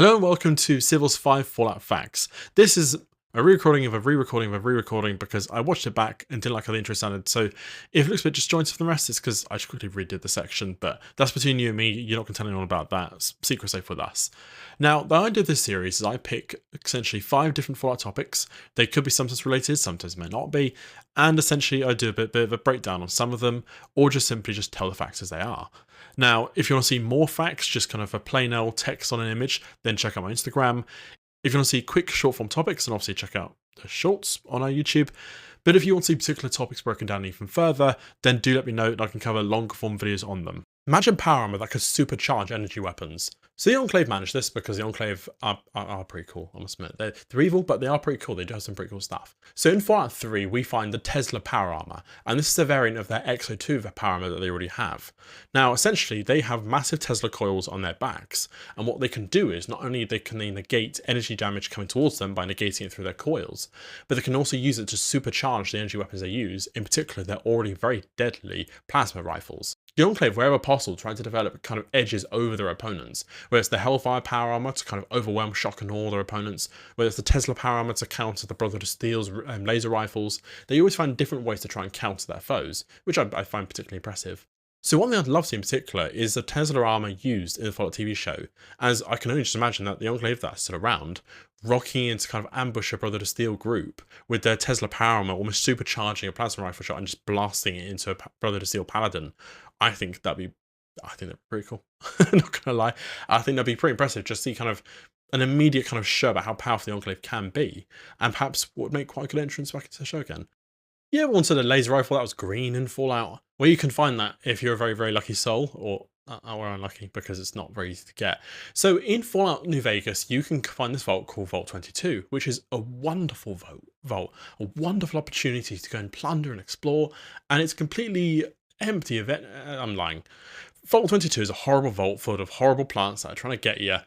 Hello and welcome to Civil's 5 Fallout Facts. This is a re-recording of a re-recording of a re-recording because I watched it back and didn't like how the intro sounded. So if it looks a bit disjointed from the rest, it's because I just quickly redid the section. But that's between you and me. You're not going to tell anyone about that. It's secret safe with us. Now, the idea of this series is I pick essentially 5 different Fallout topics. They could be sometimes related, sometimes may not be. And essentially I do a bit of a breakdown on some of them, or just simply just tell the facts as they are. Now, if you want to see more facts, just kind of a plain old text on an image, then check out my Instagram. If you want to see quick short form topics, then obviously check out the shorts on our YouTube. But if you want to see particular topics broken down even further, then do let me know and I can cover longer form videos on them. Imagine power armor that could supercharge energy weapons. So the Enclave managed this because the Enclave are pretty cool, I must admit. They're evil, but they are pretty cool. They do have some pretty cool stuff. So in Fallout 3, we find the Tesla power armor, and this is a variant of their XO2 power armor that they already have. Now, essentially, they have massive Tesla coils on their backs, and what they can do is not only can they negate energy damage coming towards them by negating it through their coils, but they can also use it to supercharge the energy weapons they use, in particular their already very deadly plasma rifles. The Enclave, wherever possible, tried to develop kind of edges over their opponents, whether it's the Hellfire power armor to kind of overwhelm, shock and awe their opponents, whether it's the Tesla power armor to counter the Brotherhood of Steel's laser rifles. They always find different ways to try and counter their foes, which I find particularly impressive. So one thing I'd love to see in particular is the Tesla armor used in the Fallout TV show, as I can only just imagine that the Enclave that's still around, rocking into kind of ambush a Brotherhood of Steel group with their Tesla power armor almost supercharging a plasma rifle shot and just blasting it into a Brotherhood of Steel paladin. I think that'd be pretty cool. Not gonna lie. I think that'd be pretty impressive just to see kind of an immediate kind of show about how powerful the Enclave can be, and perhaps would make quite a good entrance back into the show again. Yeah, we wanted a laser rifle that was green in Fallout. Where you can find that if you're a very, very lucky soul, or unlucky because it's not very easy to get. So in Fallout New Vegas, you can find this vault called Vault 22, which is a wonderful vault, a wonderful opportunity to go and plunder and explore, and it's completely empty of it. I'm lying. Vault 22 is a horrible vault full of horrible plants that are trying to get you.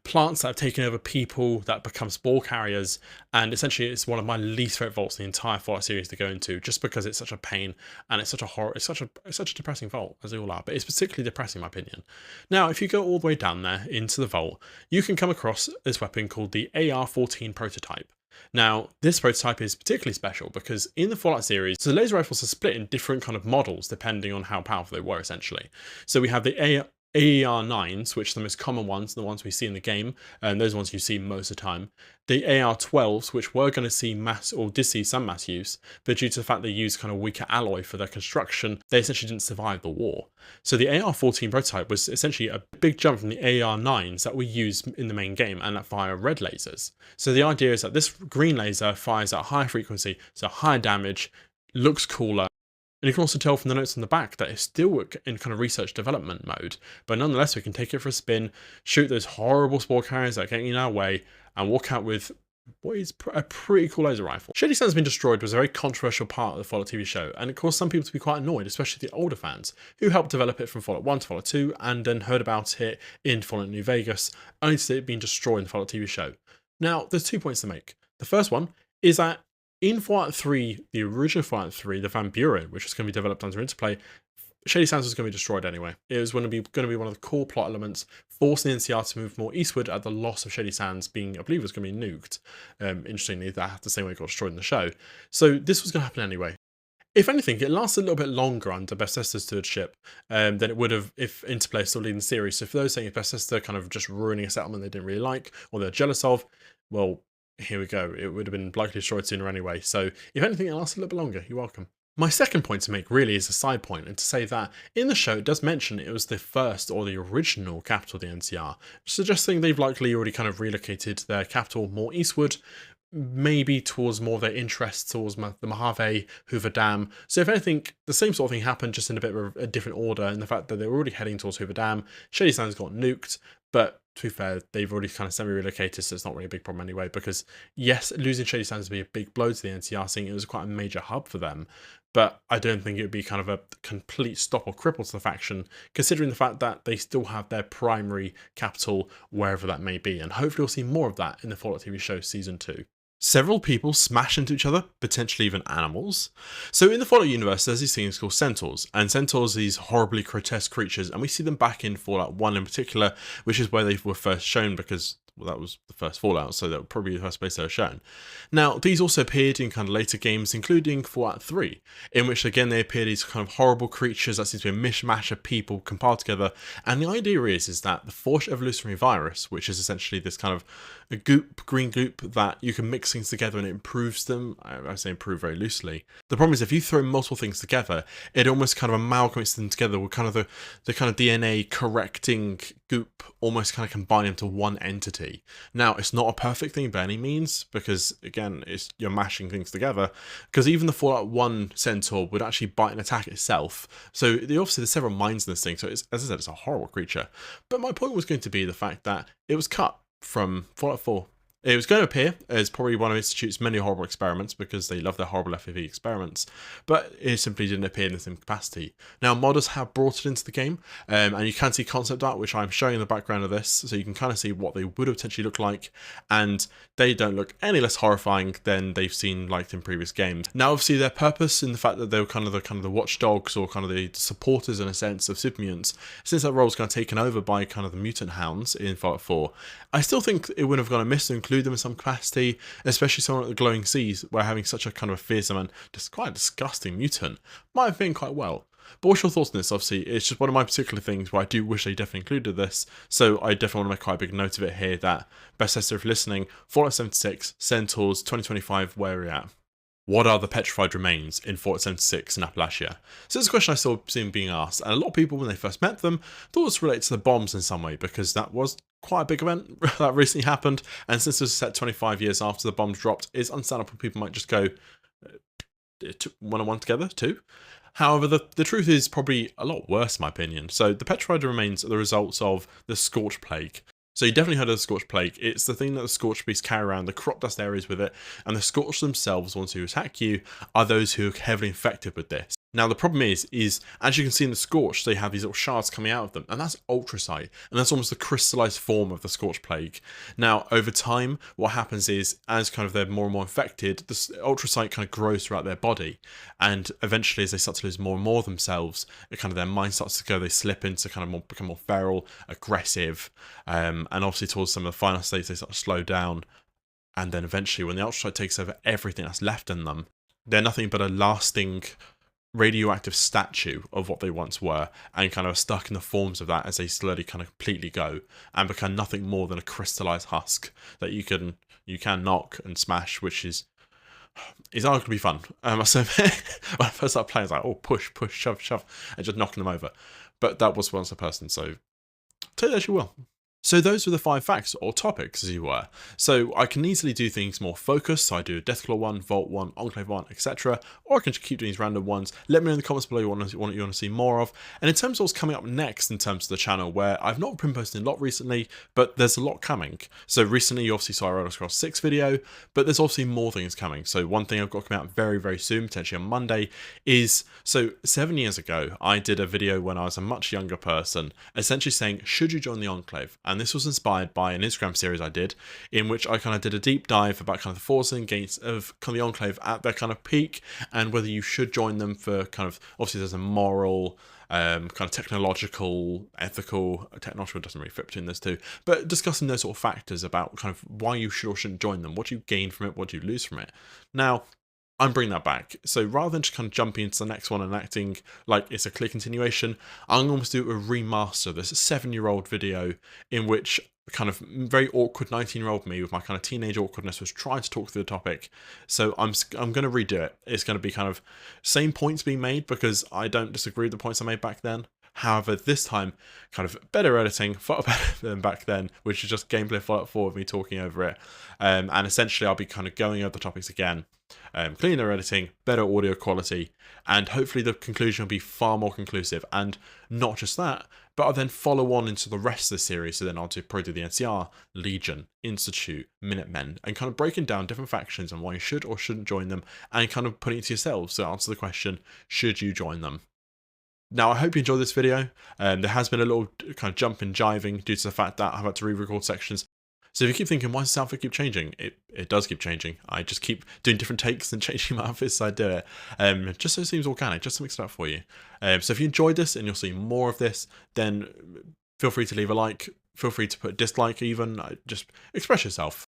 Plants that have taken over people that become spore carriers, and essentially it's one of my least favorite vaults in the entire Fallout series to go into, just because it's such a pain and it's such a horror. It's such a depressing vault, as they all are, but it's particularly depressing in my opinion. Now, if you go all the way down there into the vault, you can come across this weapon called the AR-14 prototype. Now, this prototype is particularly special because in the Fallout series, so the laser rifles are split in different kind of models depending on how powerful they were, essentially. So we have the AR-9s, which are the most common ones, the ones we see in the game, and those ones you see most of the time. The AR-12s, which we're going to see did see some mass use, but due to the fact they used kind of weaker alloy for their construction, they essentially didn't survive the war. So the AR-14 prototype was essentially a big jump from the AR-9s that we use in the main game and that fire red lasers. So the idea is that this green laser fires at a higher frequency, so higher damage, looks cooler. And you can also tell from the notes on the back that it's still in kind of research development mode, but nonetheless we can take it for a spin, shoot those horrible spore carriers that are getting in our way, and walk out with what is a pretty cool laser rifle. Shady Sands being destroyed was a very controversial part of the Fallout TV show, and it caused some people to be quite annoyed, especially the older fans, who helped develop it from Fallout 1 to Fallout 2, and then heard about it in Fallout New Vegas, only to see it being destroyed in the Fallout TV show. Now, there's 2 points to make. The first one is that in Fallout 3, the original Fallout 3, the Van Buren, which was going to be developed under Interplay, Shady Sands was going to be destroyed anyway. It was going to be one of the core plot elements, forcing the NCR to move more eastward at the loss of Shady Sands being, I believe, was going to be nuked. Interestingly, that's the same way it got destroyed in the show. So this was going to happen anyway. If anything, it lasted a little bit longer under Bethesda's stewardship than it would have if Interplay still leading the series. So for those saying if Bethesda kind of just ruining a settlement they didn't really like, or they're jealous of, well, here we go. It would have been likely destroyed sooner anyway. So if anything, it lasted a little bit longer. You're welcome. My second point to make really is a side point, and to say that in the show it does mention it was the first or the original capital of the NCR, suggesting they've likely already kind of relocated their capital more eastward, maybe towards more of their interests towards the Mojave, Hoover Dam. So if anything, the same sort of thing happened, just in a bit of a different order, in the fact that they were already heading towards Hoover Dam. Shady Sands got nuked, but to be fair, they've already kind of semi-relocated, so it's not really a big problem anyway, because yes, losing Shady Sands would be a big blow to the NCR, seeing it was quite a major hub for them, but I don't think it would be kind of a complete stop or cripple to the faction, considering the fact that they still have their primary capital wherever that may be, and hopefully we'll see more of that in the Fallout TV show Season 2. Several people smash into each other, potentially even animals. So in the Fallout universe, there's these things called centaurs, and centaurs are these horribly grotesque creatures, and we see them back in Fallout 1 in particular, which is where they were first shown because, well, that was the first Fallout, so that would probably be the first place they were shown. Now, these also appeared in kind of later games, including Fallout 3, in which again they appeared as kind of horrible creatures that seems to be a mishmash of people compiled together, and the idea is that the forced evolutionary virus, which is essentially this kind of a goop, green goop that you can mix things together and it improves them. I say improve very loosely. The problem is if you throw multiple things together, it almost kind of amalgamates them together with kind of the kind of DNA correcting goop, almost kind of combine into one entity. Now, it's not a perfect thing by any means, because again, you're mashing things together, because even the Fallout 1 Centaur would actually bite and attack itself. So obviously there's several minds in this thing, so as I said, it's a horrible creature. But my point was going to be the fact that it was cut from Fallout 4. It was going to appear as probably one of Institute's many horrible experiments because they love their horrible FAV experiments, but it simply didn't appear in the same capacity. Now, modders have brought it into the game, and you can see concept art, which I'm showing in the background of this, so you can kind of see what they would have potentially look like, and they don't look any less horrifying than they've seen like in previous games. Now, obviously, their purpose in the fact that they were kind of the watchdogs or kind of the supporters in a sense of super mutants, since that role was kind of taken over by kind of the mutant hounds in Fallout 4, I still think it would have gone amiss to include them in some capacity, especially someone at the Glowing Seas, where having such a kind of fearsome and just quite disgusting mutant might have been quite well. But what's your thoughts on this? Obviously, it's just one of my particular things where I do wish they definitely included this, so I definitely want to make quite a big note of it here that, best tester if you're listening, Fallout 76, Centaurs, 2025, where are we at? What are the petrified remains in Fallout 76 in Appalachia? So this is a question I saw seen being asked, and a lot of people, when they first met them, thought it was related to the bombs in some way, because that was quite a big event that recently happened, and since it was set 25 years after the bombs dropped, it's understandable people might just go, one and one together, too. However, the truth is probably a lot worse, in my opinion. So the petrified remains are the results of the Scorch Plague. So you definitely heard of the Scorch Plague. It's the thing that the Scorch beasts carry around, the crop dust areas with it, and the Scorch themselves, the ones who attack you, are those who are heavily infected with this. Now the problem is as you can see in the Scorch, they have these little shards coming out of them, and that's ultracite, and that's almost the crystallized form of the Scorch Plague. Now over time, what happens is, as kind of they're more and more infected, the ultracite kind of grows throughout their body, and eventually as they start to lose more and more of themselves, it kind of their mind starts to go, they slip into kind of become more feral, aggressive, and obviously towards some of the final stages they start to slow down, and then eventually when the ultracite takes over everything that's left in them, they're nothing but a lasting radioactive statue of what they once were, and kind of stuck in the forms of that as they slowly kind of completely go and become nothing more than a crystallized husk that you can knock and smash, which is arguably fun. So when I first started playing, I was like, oh, push, shove, and just knocking them over. But that was once a person, so take that as you will. So those were the 5 facts, or topics, as you were. So I can easily do things more focused, so I do a Deathclaw 1, Vault 1, Enclave 1, etc. Or I can just keep doing these random ones. Let me know in the comments below what you want to see more of. And in terms of what's coming up next in terms of the channel, where I've not been posting a lot recently, but there's a lot coming. So recently you obviously saw our Elder Scrolls 6 video, but there's obviously more things coming. So one thing I've got coming out very, very soon, potentially on Monday, is, so 7 years ago, I did a video when I was a much younger person, essentially saying, should you join the Enclave? And this was inspired by an Instagram series I did, in which I kind of did a deep dive about kind of the forces and gains of kind of the Enclave at their kind of peak, and whether you should join them for kind of, obviously there's a moral, kind of technological, ethical, technological doesn't really fit between those two, but discussing those sort of factors about kind of why you should or shouldn't join them, what do you gain from it, what do you lose from it. Now, I'm bringing that back. So rather than just kind of jumping into the next one and acting like it's a clear continuation, I'm going to do a remaster. This 7-year-old video in which kind of very awkward 19-year-old me with my kind of teenage awkwardness was trying to talk through the topic. So I'm going to redo it. It's going to be kind of same points being made, because I don't disagree with the points I made back then. However, this time, kind of better editing, far better than back then, which is just gameplay Fallout 4 with me talking over it. And essentially, I'll be kind of going over the topics again, cleaner editing, better audio quality, and hopefully the conclusion will be far more conclusive. And not just that, but I'll then follow on into the rest of the series. So then I'll probably do the NCR, Legion, Institute, Minutemen, and kind of breaking down different factions and why you should or shouldn't join them, and kind of putting it to yourselves to answer the question, should you join them? Now, I hope you enjoyed this video. There has been a little kind of jump and jiving due to the fact that I've had to re-record sections. So if you keep thinking, why does this outfit keep changing? It does keep changing. I just keep doing different takes and changing my outfits as I do it. Just so it seems organic, just to mix it up for you. So if you enjoyed this and you'll see more of this, then feel free to leave a like. Feel free to put a dislike even. Just express yourself.